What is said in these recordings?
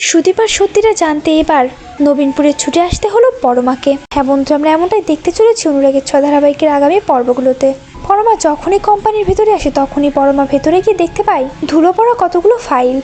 সুদীপার সত্যিটা জানতে এবার নবীনপুরে ছুটে আসতে হলো পরমাকে। হ্যাঁ বন্ধু, আমরা এমনটাই দেখতে চলেছি অনুরাগের ছ ধারাবাহিকের আগামী পর্বগুলোতে। পরমা যখনই কোম্পানির ভেতরে আসে তখনই পরমা ভেতরে গিয়ে দেখতে পায় ধুলো পড়া কতগুলো ফাইল।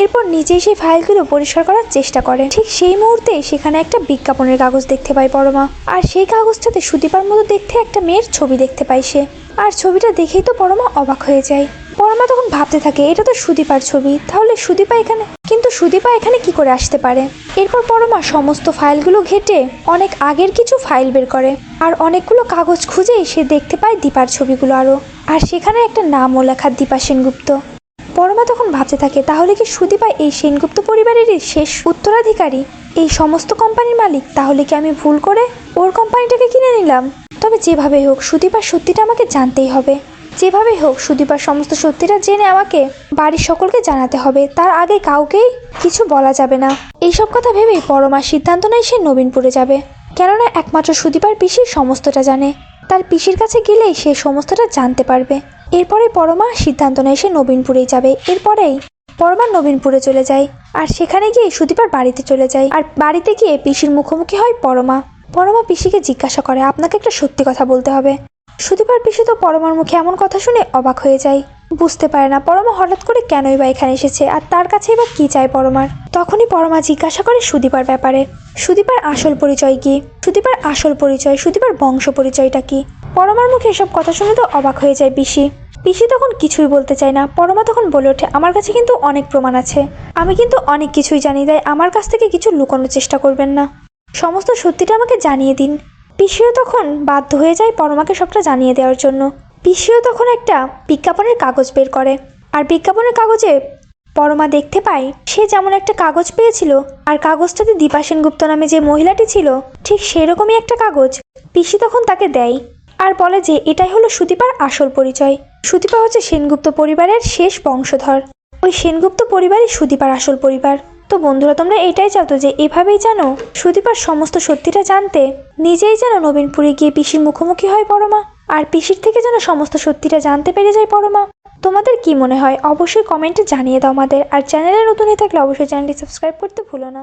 এরপর নিজেই সেই ফাইলগুলো পরিষ্কার করার চেষ্টা করে। ঠিক সেই মুহূর্তে সেখানে একটা বিজ্ঞাপনের কাগজ দেখতে পায় পরমা, আর সেই কাগজটাতে সুদীপার মতো দেখতে একটা মেয়ের ছবি দেখতে পায় সে। আর ছবিটা দেখেই তো পরমা অবাক হয়ে যায়। পরমা তখন ভাবতে থাকে এটা তো সুদীপার ছবি, তাহলে সুদীপা এখানে, কিন্তু সুদীপা এখানে কি করে আসতে পারে। এরপর পরমা সমস্ত ফাইলগুলো ঘেটে অনেক আগের কিছু ফাইল বের করে, আর অনেকগুলো কাগজ খুঁজেই সে দেখতে পায় দীপার ছবিগুলো আরো, আর সেখানে একটা নামও লেখা দীপা সেনগুপ্ত। পরমা তখন ভাবতে থাকে তাহলে কি সুদীপা এই সেনগুপ্ত পরিবারেরই শেষ উত্তরাধিকারী, এই সমস্ত কোম্পানির মালিক। তাহলে কি আমি ভুল করে ওর কোম্পানিটাকে কিনে নিলাম? তবে যেভাবেই হোক সুদীপার সত্যিটা আমাকে জানতেই হবে। যেভাবেই হোক সুদীপার সমস্ত সত্যিটা জেনে আমাকে বাড়ির সকলকে জানাতে হবে, তার আগে কাউকেই কিছু বলা যাবে না। এইসব কথা ভেবেই পরমা সিদ্ধান্ত নেয় সে নবীনপুরে যাবে, কেননা একমাত্র সুদীপার পিসির সমস্তটা জানে। তার পিসির কাছে গেলেই সে সমস্তটা জানতে পারবে। এরপরে পরমা সিদ্ধান্ত নেয় সে নবীনপুরেই যাবে। এরপরেই পরমা নবীনপুরে চলে যায়, আর সেখানে গিয়ে সুদীপার বাড়িতে চলে যায়। আর বাড়িতে গিয়ে পিসির মুখোমুখি হয় পরমা। পরমা পিসিকে জিজ্ঞাসা করে আপনাকে একটা সত্যি কথা বলতে হবে। সুদীপার পিসি তো পরমার মুখে এমন কথা শুনে অবাক হয়ে যায়, বুঝতে পারে না পরমা হঠাৎ করে কেনই বা এখানে এসেছে, আর তার কাছে এবার কি চায় পরমার। তখনই পরমা জিজ্ঞাসা করে সুদীপার ব্যাপারে, সুদীপার আসল পরিচয় কি, সুদীপার আসল পরিচয়, সুদীপার বংশ পরিচয়টা কি। পরমার মুখে এসব কথা শুনে তো অবাক হয়ে যায় পিসি। পিসি তখন কিছুই বলতে চায় না। পরমা তখন বলে ওঠে আমার কাছে কিন্তু অনেক প্রমাণ আছে, আমি কিন্তু অনেক কিছুই জানি, তাই আমার কাছ থেকে কিছু লুকানোর চেষ্টা করবেন না, সমস্ত সত্যিটা আমাকে জানিয়ে দিন। পিসিও তখন বাধ্য হয়ে যায় পরমাকে সবটা জানিয়ে দেওয়ার জন্য। পিসিও তখন একটা বিজ্ঞাপনের কাগজ বের করে, আর বিজ্ঞাপনের কাগজে পরমা দেখতে পায় সে যেমন একটা কাগজ পেয়েছিল, আর কাগজটাতে দীপা সেনগুপ্ত নামে যে মহিলাটি ছিল ঠিক সেরকমই একটা কাগজ পিসি তখন তাকে দেয়, আর বলে যে এটাই হলো সুদীপার আসল পরিচয়। সুদীপা হচ্ছে সেনগুপ্ত পরিবারের শেষ বংশধর, ওই সেনগুপ্ত পরিবারই সুদীপার আসল পরিবার। তো বন্ধুরা, তোমরা এটাই চাও যে এভাবেই জানো সুদীপার সমস্ত সত্যিটা জানতে নিজেই যেন নবীনপুরে গিয়ে পিসির মুখোমুখি হয় পরমা, আর পিসির থেকে যেন সমস্ত সত্যিটা জানতে পেরে যায় পরমা। তোমাদের কি মনে হয় অবশ্যই কমেন্টে জানিয়ে দাও আমাদের, আর চ্যানেলে নতুন হয়ে থাকলে অবশ্যই চ্যানেলটি সাবস্ক্রাইব করতে ভুলো না।